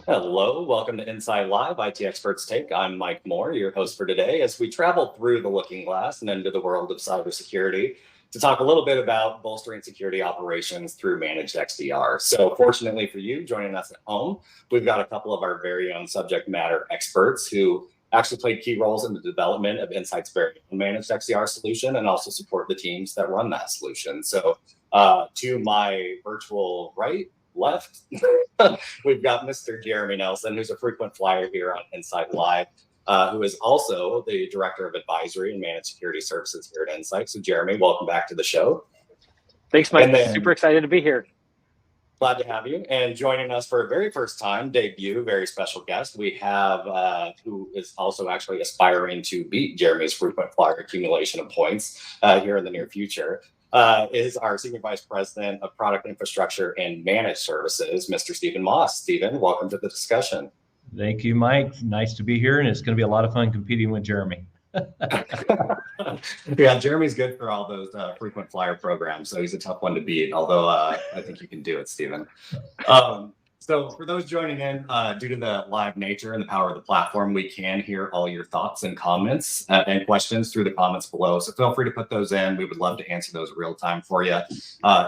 Hello, welcome to Inside Live, IT Experts Take. I'm Mike Moore, your host for today, as we travel through the looking glass and into the world of cybersecurity to talk a little bit about bolstering security operations through managed XDR. So fortunately for you, joining us at home, we've got a couple of our very own subject matter experts who actually played key roles in the development of Insight's very own managed XDR solution and also support the teams that run that solution. So to my virtual left, we've got Mr. Jeremy Nelson, who's a frequent flyer here on Insight Live, who is also the Director of Advisory and Managed Security Services here at Insight. So Jeremy, welcome back to the show. Thanks, Mike. Super excited to be here. Glad to have you. And joining us for a very first time, debut, very special guest, we have who is also actually aspiring to beat Jeremy's frequent flyer accumulation of points here in the near future. Is our Senior Vice President of Product Infrastructure and Managed Services, Mr. Stephen Moss. Stephen, welcome to the discussion. Thank you, Mike. Nice to be here, and it's going to be a lot of fun competing with Jeremy. Yeah, Jeremy's good for all those frequent flyer programs, so he's a tough one to beat, although I think you can do it, Stephen. So for those joining in, due to the live nature and the power of the platform, we can hear all your thoughts and comments and questions through the comments below. So feel free to put those in. We would love to answer those real time for you.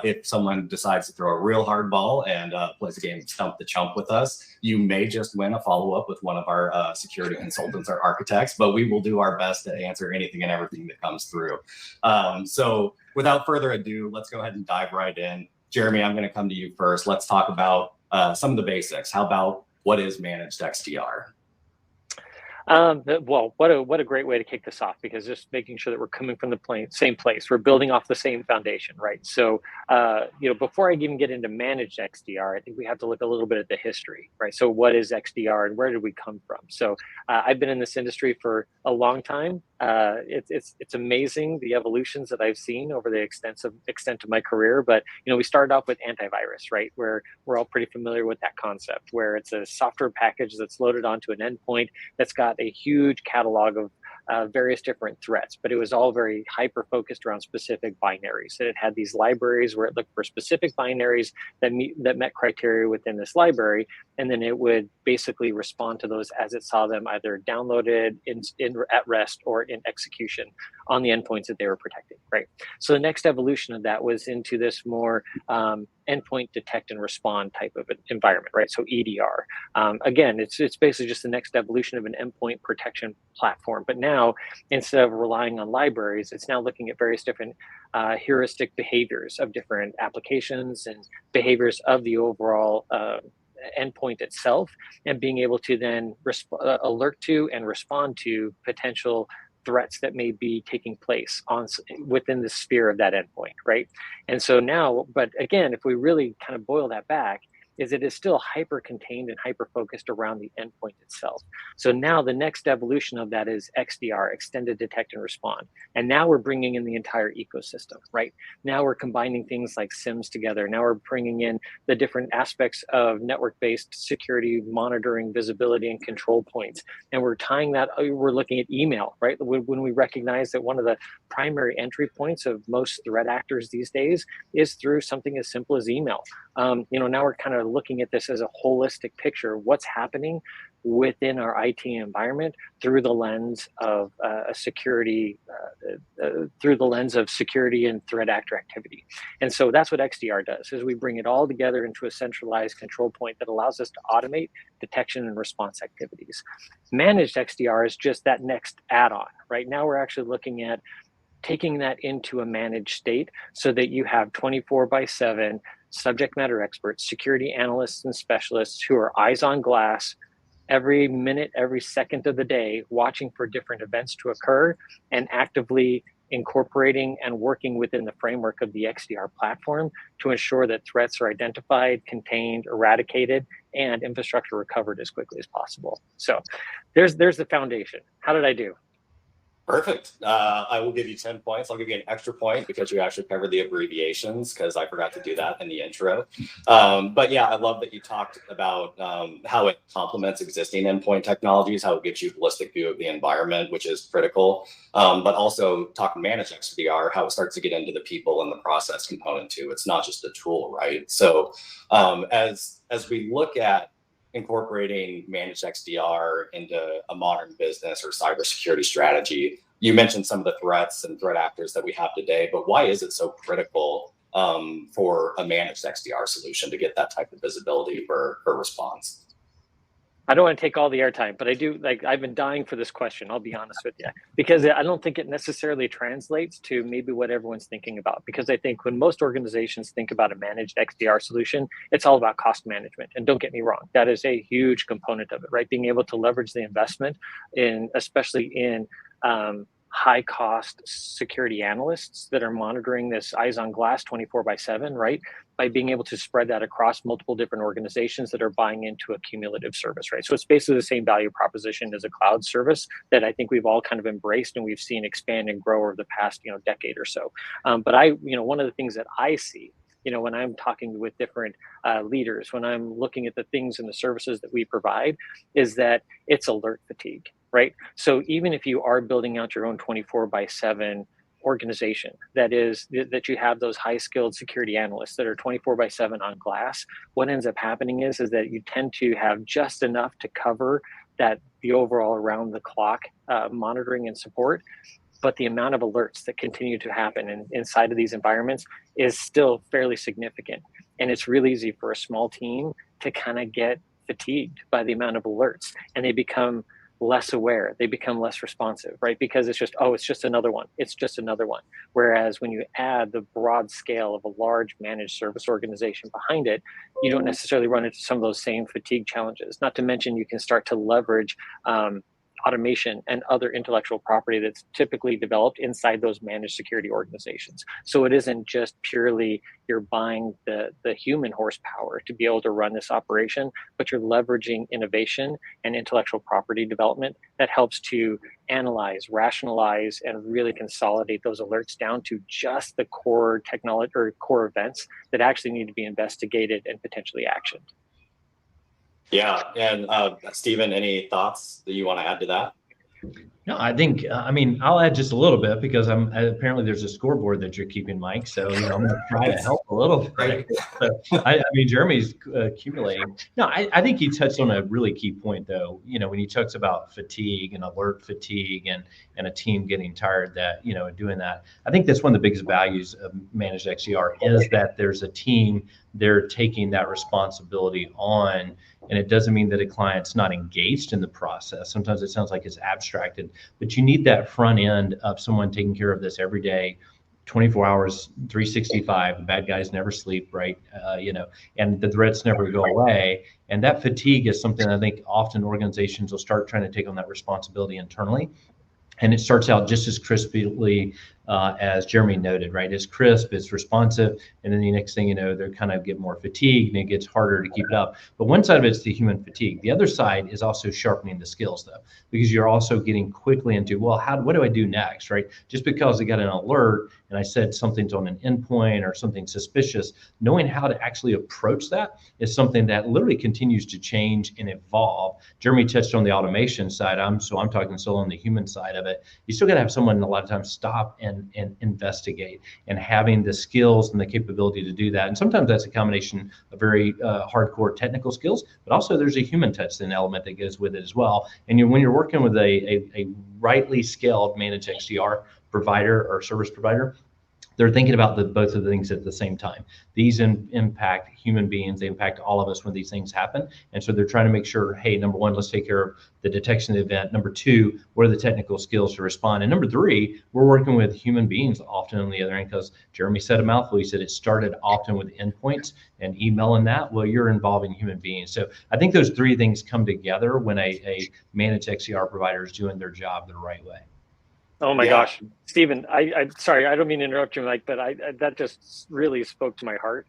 If someone decides to throw a real hard ball and plays a game of Stump the Chump with us, you may just win a follow-up with one of our security consultants or architects, but we will do our best to answer anything and everything that comes through. So without further ado, let's go ahead and dive right in. Jeremy, I'm going to come to you first. Let's talk about some of the basics. How about what is managed XDR? Well, what a great way to kick this off, because just making sure that we're coming from the same place, we're building off the same foundation, right? So, before I even get into managed XDR, I think we have to look a little bit at the history, right? So what is XDR and where did we come from? So I've been in this industry for a long time. It's amazing the evolutions that I've seen over the extent of my career. But we started off with antivirus, right? Where we're all pretty familiar with that concept, where it's a software package that's loaded onto an endpoint that's got a huge catalog of various different threats, but it was all very hyper focused around specific binaries. And it had these libraries where it looked for specific binaries that met criteria within this library, and then it would basically respond to those as it saw them either downloaded at rest or in execution on the endpoints that they were protecting, right? So the next evolution of that was into this more endpoint detect and respond type of an environment, right? So EDR. Again, it's basically just the next evolution of an endpoint protection platform. But now, instead of relying on libraries, it's now looking at various different heuristic behaviors of different applications and behaviors of the overall endpoint itself, and being able to then alert to and respond to potential threats that may be taking place within the sphere of that endpoint, right? And so now, but again, if we really kind of boil that back, is it is still hyper contained and hyper focused around the endpoint itself. So now the next evolution of that is XDR, extended detect and respond. And now we're bringing in the entire ecosystem, right? Now we're combining things like SIMs together. Now we're bringing in the different aspects of network-based security monitoring, visibility, and control points. And we're tying that, we're looking at email, right? When we recognize that one of the primary entry points of most threat actors these days is through something as simple as email. Now we're kind of looking at this as a holistic picture of what's happening within our IT environment through the lens of security and threat actor activity. And so that's what XDR does, is we bring it all together into a centralized control point that allows us to automate detection and response activities. Managed XDR is just that next add-on, right? Now we're actually looking at taking that into a managed state so that you have 24/7 subject matter experts, security analysts and specialists who are eyes on glass every minute, every second of the day, watching for different events to occur and actively incorporating and working within the framework of the XDR platform to ensure that threats are identified, contained, eradicated, and infrastructure recovered as quickly as possible. So there's the foundation. How did I do? Perfect. I will give you 10 points. I'll give you an extra point because you actually covered the abbreviations, because I forgot to do that in the intro. But yeah, I love that you talked about how it complements existing endpoint technologies, how it gives you a holistic view of the environment, which is critical. But also talking managed XDR, how it starts to get into the people and the process component too. It's not just a tool, right? So as we look at incorporating managed XDR into a modern business or cybersecurity strategy? You mentioned some of the threats and threat actors that we have today, but why is it so critical for a managed XDR solution to get that type of visibility for response? I don't want to take all the airtime, but I do, like, I've been dying for this question, I'll be honest with you, because I don't think it necessarily translates to maybe what everyone's thinking about. Because I think when most organizations think about a managed XDR solution, it's all about cost management. And don't get me wrong, that is a huge component of it, right? Being able to leverage the investment in, especially in high cost security analysts that are monitoring this eyes on glass 24/7, right? By being able to spread that across multiple different organizations that are buying into a cumulative service, right? So it's basically the same value proposition as a cloud service that I think we've all kind of embraced and we've seen expand and grow over the past, decade or so. But one of the things that I see, when I'm talking with different leaders, when I'm looking at the things and the services that we provide, is that it's alert fatigue, right? So even if you are building out your own 24/7 organization, that you have those high skilled security analysts that are 24/7 on glass, what ends up happening is that you tend to have just enough to cover the overall around the clock monitoring and support. But the amount of alerts that continue to happen inside of these environments is still fairly significant. And it's really easy for a small team to kind of get fatigued by the amount of alerts, and they become less aware, they become less responsive, right? Because it's just another one. It's just another one. Whereas when you add the broad scale of a large managed service organization behind it, you don't necessarily run into some of those same fatigue challenges. Not to mention you can start to leverage automation and other intellectual property that's typically developed inside those managed security organizations. So it isn't just purely you're buying the human horsepower to be able to run this operation, but you're leveraging innovation and intellectual property development that helps to analyze, rationalize, and really consolidate those alerts down to just the core technology or core events that actually need to be investigated and potentially actioned. Yeah, and Stephen, any thoughts that you want to add to that? No, I think, I'll add just a little bit because apparently there's a scoreboard that you're keeping, Mike. So, I'm going to try to help a little bit. Right. Jeremy's accumulating. No, I think he touched on a really key point, though. When he talks about fatigue and alert fatigue and a team getting tired doing that. I think that's one of the biggest values of managed XDR is that there's a team, they're taking that responsibility on. And it doesn't mean that a client's not engaged in the process. Sometimes it sounds like it's abstracted, but you need that front end of someone taking care of this every day, 24 hours, 365. The bad guys never sleep, right? And the threats never go away. And that fatigue is something I think often organizations will start trying to take on that responsibility internally. And it starts out just as crisply as Jeremy noted, right? It's crisp, it's responsive, and then the next thing you know, they kind of get more fatigued and it gets harder to keep it up. But one side of it is the human fatigue. The other side is also sharpening the skills, though, because you're also getting quickly into, well, what do I do next, right? Just because I got an alert and I said something's on an endpoint or something suspicious, knowing how to actually approach that is something that literally continues to change and evolve. Jeremy touched on the automation side. I'm talking still on the human side of it. You still got to have someone a lot of times stop and investigate, and having the skills and the capability to do that. And sometimes that's a combination of very hardcore technical skills, but also there's a human touch and element that goes with it as well. And when you're working with a rightly scaled managed XDR provider or service provider, they're thinking about both of the things at the same time. These impact human beings, they impact all of us when these things happen. And so they're trying to make sure, hey, number one, let's take care of the detection of the event. Number two, what are the technical skills to respond? And number three, we're working with human beings often on the other end, because Jeremy said a mouthful. He said it started often with endpoints and emailing that. Well, you're involving human beings. So I think those three things come together when a managed XDR provider is doing their job the right way. Oh my gosh, Stephen, I'm sorry, I don't mean to interrupt you, Mike, but that just really spoke to my heart.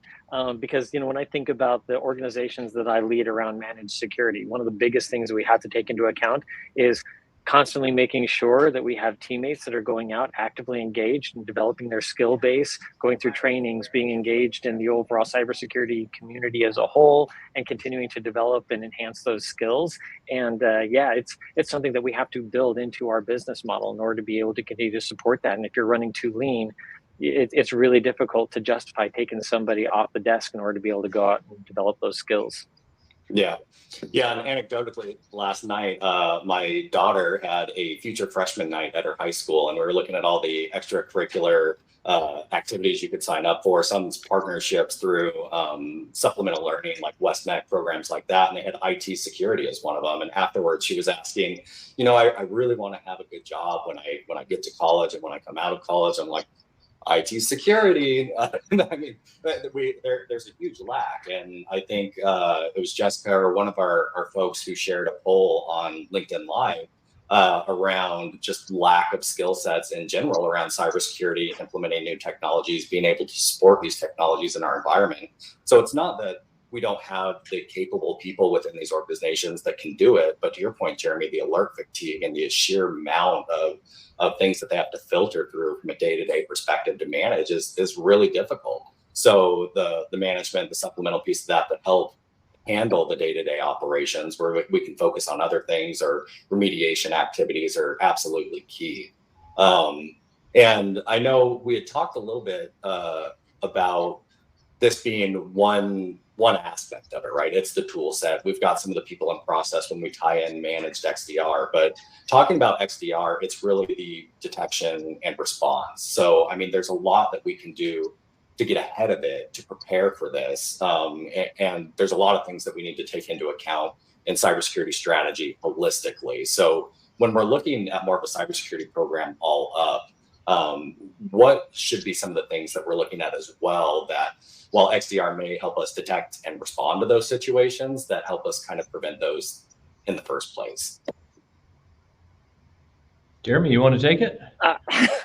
Because, when I think about the organizations that I lead around managed security, one of the biggest things that we have to take into account is constantly making sure that we have teammates that are going out actively engaged and developing their skill base, going through trainings, being engaged in the overall cybersecurity community as a whole, and continuing to develop and enhance those skills. And it's something that we have to build into our business model in order to be able to continue to support that. And if you're running too lean, it's really difficult to justify taking somebody off the desk in order to be able to go out and develop those skills. Yeah. Yeah. And anecdotally, last night, my daughter had a future freshman night at her high school, and we were looking at all the extracurricular activities you could sign up for, some partnerships through supplemental learning, like WestNet programs like that. And they had IT security as one of them. And afterwards, she was asking, I really want to have a good job when I get to college and when I come out of college. I'm like, IT security. I mean, there's a huge lack, and I think it was Jessica or one of our folks who shared a poll on LinkedIn Live around just lack of skill sets in general around cybersecurity, implementing new technologies, being able to support these technologies in our environment. So it's not that we don't have the capable people within these organizations that can do it, but to your point, Jeremy, the alert fatigue and the sheer amount of things that they have to filter through from a day-to-day perspective to manage is really difficult. So the management, the supplemental piece of that help handle the day-to-day operations where we can focus on other things or remediation activities are absolutely key. And I know we had talked a little bit about this being one aspect of it, right? It's the tool set. We've got some of the people in process when we tie in managed XDR, but talking about XDR, it's really the detection and response. So, I mean, there's a lot that we can do to get ahead of it, to prepare for this. And there's a lot of things that we need to take into account in cybersecurity strategy holistically. So when we're looking at more of a cybersecurity program all up, what should be some of the things that we're looking at as well that while XDR may help us detect and respond to those situations, that help us kind of prevent those in the first place? Jeremy, you want to take it?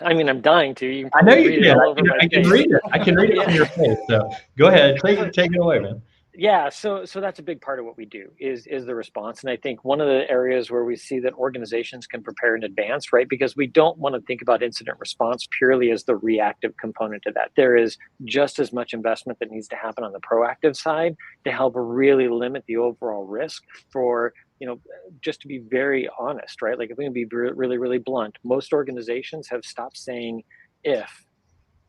I mean, I'm dying to. You I know you can. I can face. read it. I can read it on your face. So go ahead, take it away, man. Yeah, so that's a big part of what we do is the response. And I think one of the areas where we see that organizations can prepare in advance, right? Because we don't want to think about incident response purely as the reactive component to that. There is just as much investment that needs to happen on the proactive side to help really limit the overall risk for, just to be very honest, right? Like if we can be really, really blunt, most organizations have stopped saying if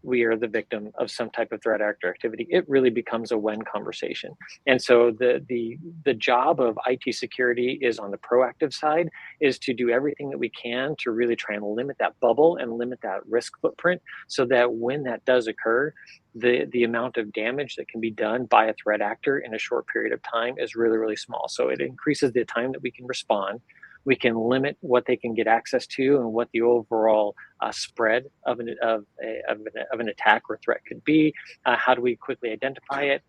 we are the victim of some type of threat actor activity. It really becomes a when conversation. And so the job of IT security is on the proactive side is to do everything that we can to really try and limit that bubble and limit that risk footprint so that when that does occur, the amount of damage that can be done by a threat actor in a short period of time is really, really small. So it increases the time that we can respond. We can limit what they can get access to and what the overall spread of an attack or threat could be. How do we quickly identify it,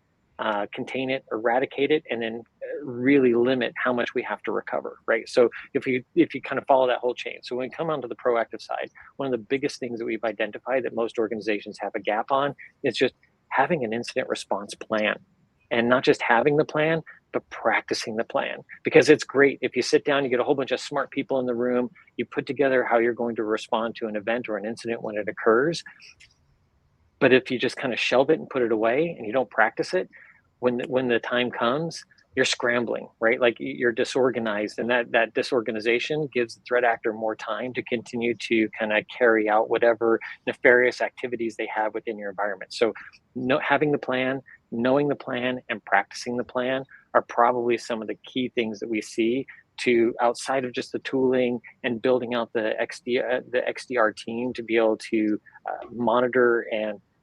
contain it, eradicate it, and then really limit how much we have to recover, right? So if you kind of follow that whole chain. So when we come onto the proactive side, one of the biggest things that we've identified that most organizations have a gap on is just having an incident response plan. And not just having the plan, but practicing the plan. Because it's great if you sit down, you get a whole bunch of smart people in the room, you put together how you're going to respond to an event or an incident when it occurs. But if you just kind of shelve it and put it away and you don't practice it, when the time comes, you're scrambling, right? Like you're disorganized, and that disorganization gives the threat actor more time to continue to kind of carry out whatever nefarious activities they have within your environment. So having the plan, knowing the plan, and practicing the plan are probably some of the key things that we see to outside of just the tooling and building out the XDR team to be able to monitor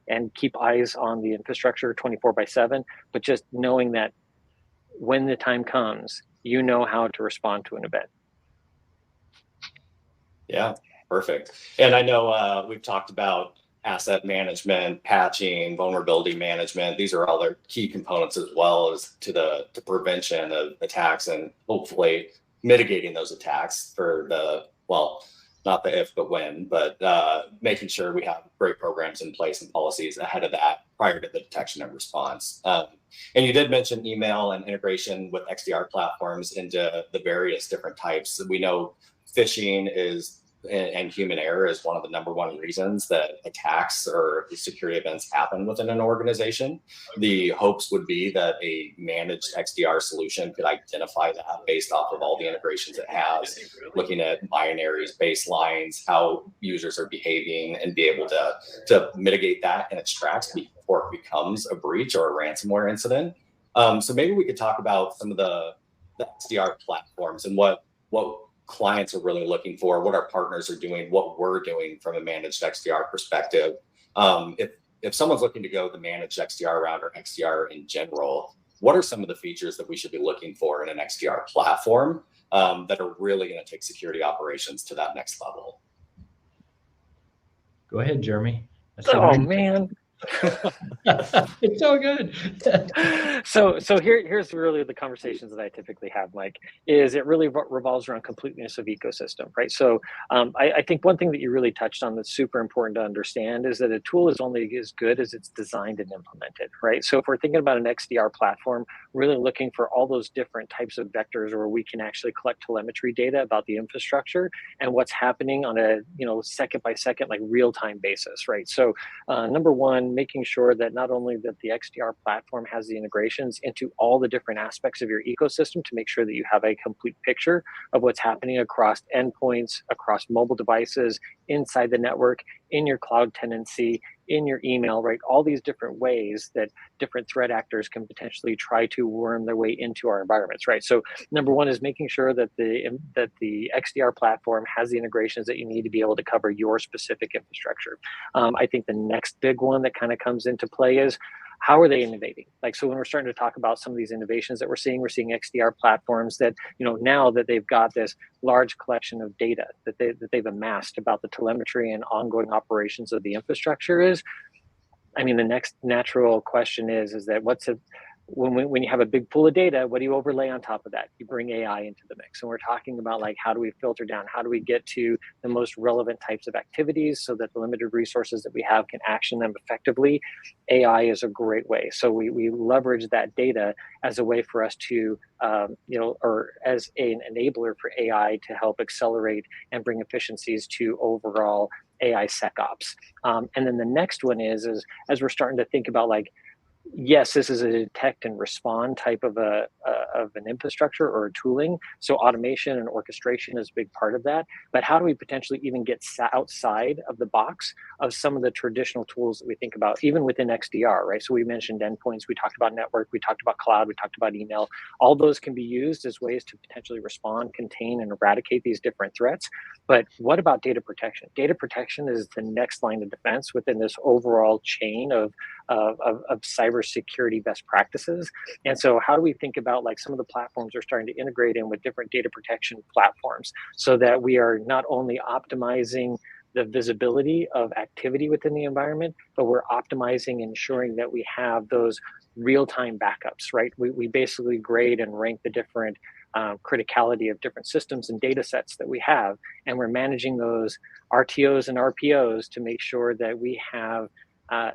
and keep eyes on the infrastructure 24/7, but just knowing that when the time comes, you know how to respond to an event. Yeah, perfect. And I know we've talked about asset management, patching, vulnerability management. These are all their key components as well as to the prevention of attacks and hopefully mitigating those attacks for not the if, but when, but making sure we have great programs in place and policies ahead of that prior to the detection and response. And you did mention email and integration with XDR platforms into the various different types. We know phishing and human error is one of the number one reasons that attacks or security events happen within an organization. The hopes would be that a managed XDR solution could identify that based off of all the integrations it has, looking at binaries, baselines, how users are behaving, and be able to mitigate that in its tracks before it becomes a breach or a ransomware incident. So maybe we could talk about some of the XDR platforms and what clients are really looking for, what our partners are doing, what we're doing from a managed XDR perspective. If someone's looking to go the managed XDR route or XDR in general, what are some of the features that we should be looking for in an XDR platform that are really going to take security operations to that next level? Go ahead, Jeremy. Oh man. It's so good. So here's really the conversations that I typically have, Mike, is it really revolves around completeness of ecosystem, right? So I think one thing that you really touched on that's super important to understand is that a tool is only as good as it's designed and implemented, right? So if we're thinking about an XDR platform, really looking for all those different types of vectors where we can actually collect telemetry data about the infrastructure and what's happening on a second by second, like real time basis, right? So number one, making sure that not only that the XDR platform has the integrations into all the different aspects of your ecosystem to make sure that you have a complete picture of what's happening across endpoints, across mobile devices, inside the network, in your cloud tenancy, in your email, right? All these different ways that different threat actors can potentially try to worm their way into our environments, right? So number one is making sure that the XDR platform has the integrations that you need to be able to cover your specific infrastructure. I think the next big one that kind of comes into play is how are they innovating? Like, so when we're starting to talk about some of these innovations that we're seeing XDR platforms that, now that they've got this large collection of data that they've amassed about the telemetry and ongoing operations of the infrastructure the next natural question is that when you have a big pool of data, what do you overlay on top of that? You bring AI into the mix. And we're talking about like, how do we filter down? How do we get to the most relevant types of activities so that the limited resources that we have can action them effectively? AI is a great way. So we leverage that data as a way for us to, or as an enabler for AI to help accelerate and bring efficiencies to overall AI SecOps. And then the next one is as we're starting to think about like, yes, this is a detect and respond type of an infrastructure or a tooling. So automation and orchestration is a big part of that. But how do we potentially even get outside of the box of some of the traditional tools that we think about, even within XDR, right? So we mentioned endpoints, we talked about network, we talked about cloud, we talked about email. All those can be used as ways to potentially respond, contain, and eradicate these different threats. But what about data protection? Data protection is the next line of defense within this overall chain of cybersecurity best practices. And so how do we think about like some of the platforms are starting to integrate in with different data protection platforms so that we are not only optimizing the visibility of activity within the environment, but we're optimizing, ensuring that we have those real-time backups, right? We basically grade and rank the different criticality of different systems and data sets that we have, and we're managing those RTOs and RPOs to make sure that we have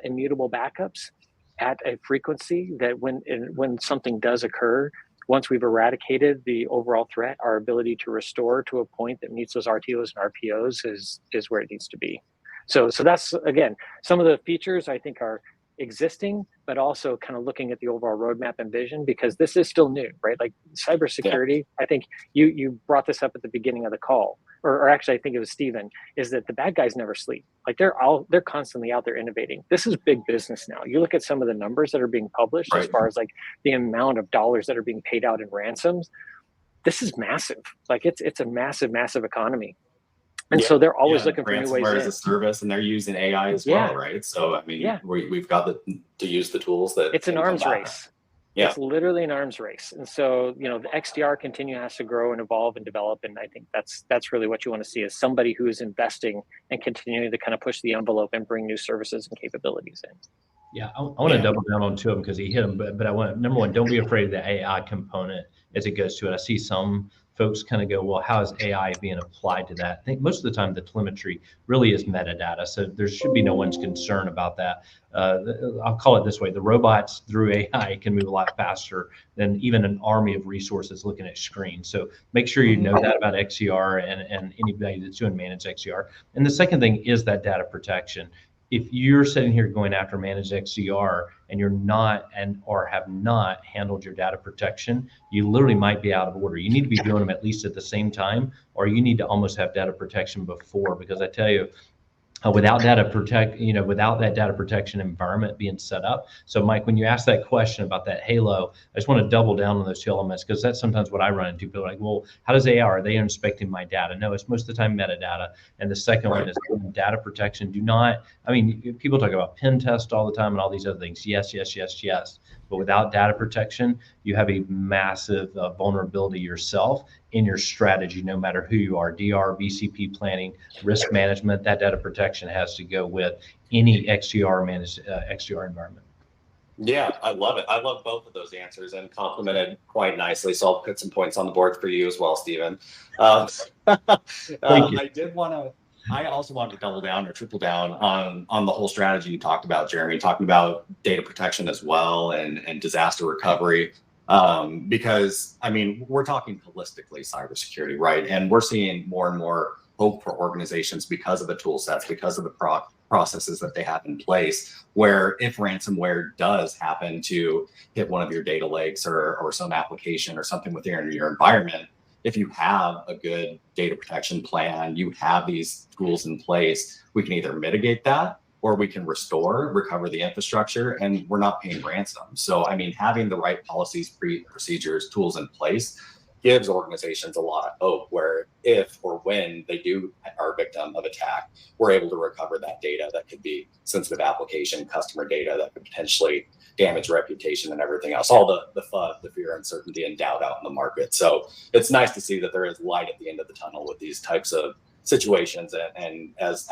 immutable backups at a frequency that when something does occur, once we've eradicated the overall threat, our ability to restore to a point that meets those RTOs and RPOs is where it needs to be. So that's, again, some of the features I think are existing, but also kind of looking at the overall roadmap and vision, because this is still new, right? Like cybersecurity, yeah. I think you brought this up at the beginning of the call, or actually I think it was Steven, is that the bad guys never sleep. Like they're constantly out there innovating. This is big business now. You look at some of the numbers that are being published, right, as far as like the amount of dollars that are being paid out in ransoms. This is massive. Like it's a massive economy. And so they're always looking for new ways as a service, and they're using AI as well, right? So we've got to use the tools that it's an arms race. Yeah. It's literally an arms race. And so, the XDR has to grow and evolve and develop. And I think that's really what you want to see, is somebody who is investing and continuing to kind of push the envelope and bring new services and capabilities in. Yeah, I want to double down on two of them because he hit them. But I want, number one, don't be afraid of the AI component as it goes to it. I see some folks kind of go, well, how is AI being applied to that? I think most of the time the telemetry really is metadata. So there should be no one's concern about that. I'll call it this way. The robots through AI can move a lot faster than even an army of resources looking at screens. So make sure you know that about XDR and anybody that's doing managed XDR. And the second thing is that data protection. If you're sitting here going after managed XDR and you're not or have not handled your data protection, you literally might be out of order. You need to be doing them at least at the same time, or you need to almost have data protection before, because I tell you, without without that data protection environment being set up. So Mike, when you ask that question about that halo, I just want to double down on those two elements, because that's sometimes what I run into. People are like, well, how does AI, are they inspecting my data? No, it's most of the time metadata. And the second one is data protection. People talk about pen test all the time and all these other things. Yes, yes, yes, yes. But without data protection, you have a massive vulnerability yourself in your strategy, no matter who you are. DR, VCP planning, risk management, that data protection has to go with any XDR managed XDR environment. Yeah, I love it. I love both of those answers and complemented quite nicely. So I'll put some points on the board for you as well, Stephen. Thank you. I also wanted to double down or triple down on the whole strategy you talked about, Jeremy, talking about data protection as well and disaster recovery. Because we're talking holistically cybersecurity, right? And we're seeing more and more hope for organizations because of the tool sets, because of the processes that they have in place, where if ransomware does happen to hit one of your data lakes or some application or something within your environment, if you have a good data protection plan, you have these tools in place, we can either mitigate that or we can recover the infrastructure, and we're not paying ransom. So, having the right policies, procedures, tools in place gives organizations a lot of hope, where if or when they are a victim of attack, we're able to recover that data that could be sensitive application, customer data that could potentially damage reputation and everything else, all the FUD, the fear, uncertainty, and doubt out in the market. So it's nice to see that there is light at the end of the tunnel with these types of situations, and as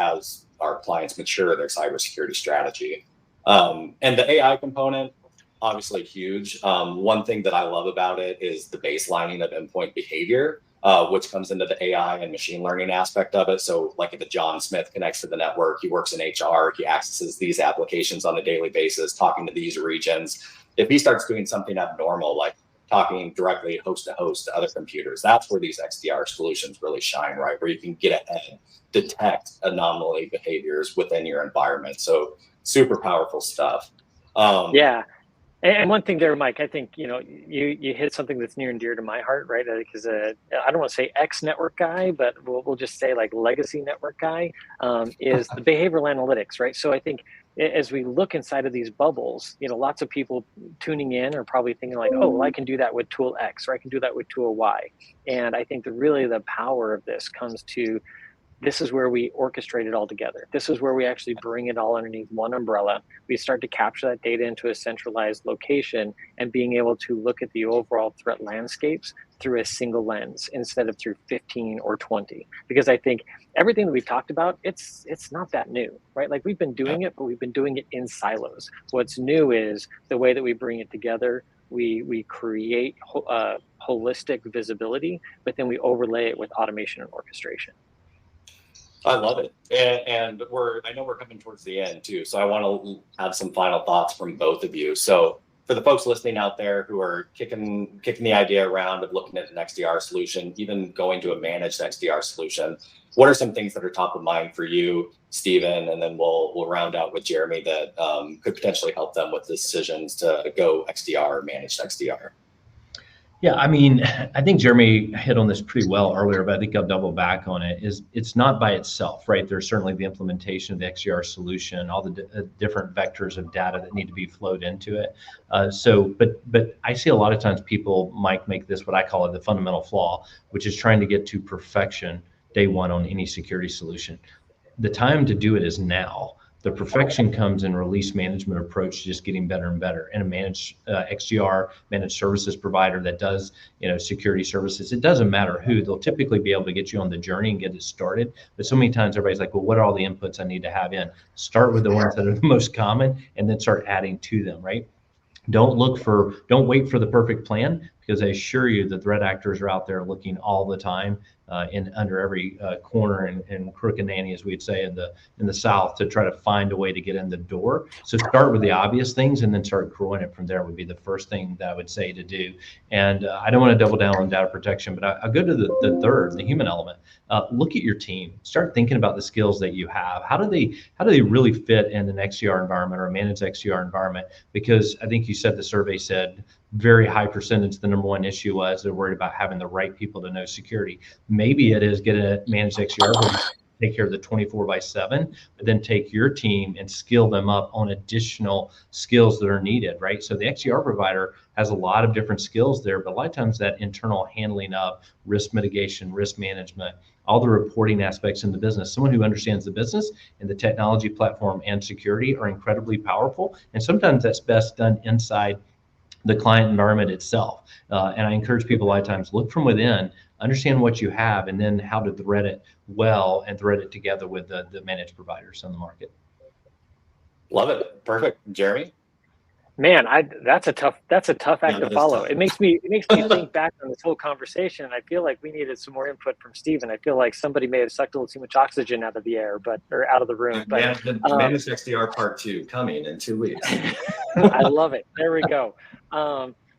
our clients mature their cybersecurity strategy. And the AI component, obviously huge. One thing that I love about it is the baselining of endpoint behavior, which comes into the AI and machine learning aspect of it. So like if a John Smith connects to the network, he works in HR, he accesses these applications on a daily basis, talking to these regions. If he starts doing something abnormal, like talking directly host to host to other computers, that's where these XDR solutions really shine, right? Where you can get ahead, detect anomaly behaviors within your environment. So super powerful stuff. Yeah. And one thing there, Mike, I think, you hit something that's near and dear to my heart, right? Because I don't want to say ex-network guy, but we'll just say like legacy network guy, is the behavioral analytics, right? So I think as we look inside of these bubbles, lots of people tuning in are probably thinking like, oh, well, I can do that with tool X, or I can do that with tool Y. And I think really the power of this comes to, this is where we orchestrate it all together. This is where we actually bring it all underneath one umbrella. We start to capture that data into a centralized location, and being able to look at the overall threat landscapes through a single lens instead of through 15 or 20. Because I think everything that we've talked about, it's not that new, right? Like we've been doing it, but we've been doing it in silos. What's new is the way that we bring it together. We create holistic visibility, but then we overlay it with automation and orchestration. I love it. And I know we're coming towards the end too. So I want to have some final thoughts from both of you. So for the folks listening out there who are kicking the idea around of looking at an XDR solution, even going to a managed XDR solution, what are some things that are top of mind for you, Stephen? And then we'll round out with Jeremy that could potentially help them with decisions to go XDR or managed XDR. Yeah, I think Jeremy hit on this pretty well earlier, but I think I'll double back on it. It's not by itself, right? There's certainly the implementation of the XDR solution, all the different vectors of data that need to be flowed into it. But I see a lot of times people, Mike, make this what I call it the fundamental flaw, which is trying to get to perfection day one on any security solution. The time to do it is now. The perfection comes in release management approach, just getting better and better. And a managed XDR, managed services provider that does, security services, it doesn't matter who, they'll typically be able to get you on the journey and get it started. But so many times everybody's like, well, what are all the inputs I need to have in? Start with the ones that are the most common and then start adding to them, right? Don't wait for the perfect plan, because I assure you the threat actors are out there looking all the time under every corner and crook and nanny, as we'd say in the South, to try to find a way to get in the door. So start with the obvious things and then start growing it from there would be the first thing that I would say to do. And I don't want to double down on data protection, but I'll go to the third, the human element. Look at your team. Start thinking about the skills that you have. How do they really fit in an XDR environment or a managed XDR environment? Because I think you said the survey said very high percentage, the number one issue was they're worried about having the right people to know security. Maybe it is get a managed XDR take care of the 24/7, but then take your team and skill them up on additional skills that are needed, right? So the XDR provider has a lot of different skills there, but a lot of times that internal handling of risk mitigation, risk management, all the reporting aspects in the business, someone who understands the business and the technology platform and security are incredibly powerful. And sometimes that's best done inside the client environment itself. And I encourage people a lot of times, look from within, understand what you have, and then how to thread it well and thread it together with the managed providers on the market. Love it. Perfect. Jeremy? Man, that's a tough act to follow. Tough. It makes me think back on this whole conversation. And I feel like we needed some more input from Stephen. I feel like somebody may have sucked a little too much oxygen out of the air, or out of the room. But Managed XDR Part 2 coming in 2 weeks. I love it. There we go.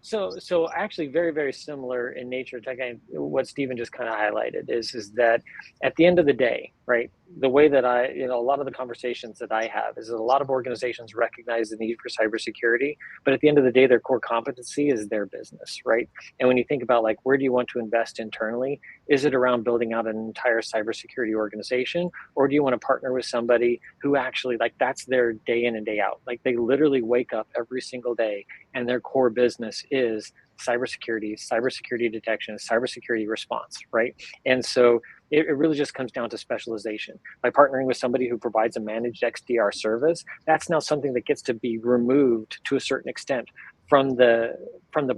So actually very, very similar in nature to kind of what Stephen just kind of highlighted is that at the end of the day, right, the way that a lot of the conversations that I have is that a lot of organizations recognize the need for cybersecurity, but at the end of the day, their core competency is their business, right? And when you think about like, where do you want to invest internally? Is it around building out an entire cybersecurity organization? Or do you want to partner with somebody who actually like, that's their day in and day out? Like they literally wake up every single day and their core business is cybersecurity detection, cybersecurity response, right? And so it really just comes down to specialization. By partnering with somebody who provides a managed XDR service, that's now something that gets to be removed to a certain extent from the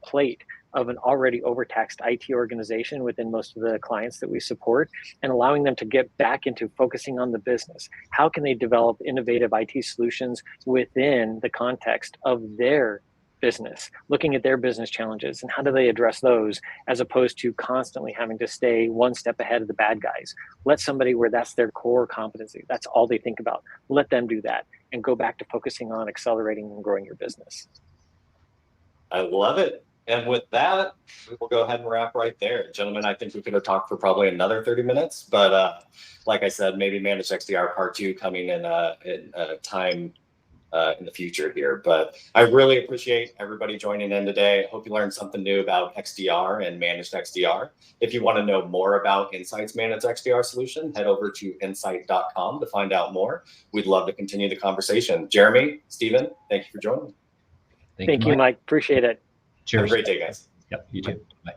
plate of an already overtaxed IT organization within most of the clients that we support, and allowing them to get back into focusing on the business. How can they develop innovative IT solutions within the context of their business, looking at their business challenges and how do they address those, as opposed to constantly having to stay one step ahead of the bad guys. Let somebody where that's their core competency, that's all they think about, let them do that and go back to focusing on accelerating and growing your business. I love it. And with that, we will go ahead and wrap right there. Gentlemen, I think we could have talked for probably another 30 minutes, but like I said, maybe Managed XDR Part 2 coming in a time in the future here. But I really appreciate everybody joining in today. I hope you learned something new about XDR and Managed XDR. If you want to know more about Insight's Managed XDR solution, head over to insight.com to find out more. We'd love to continue the conversation. Jeremy, Stephen, thank you for joining. Thank you, Mike. Appreciate it. Cheers. Have a great day, guys. Yep, you too. Bye.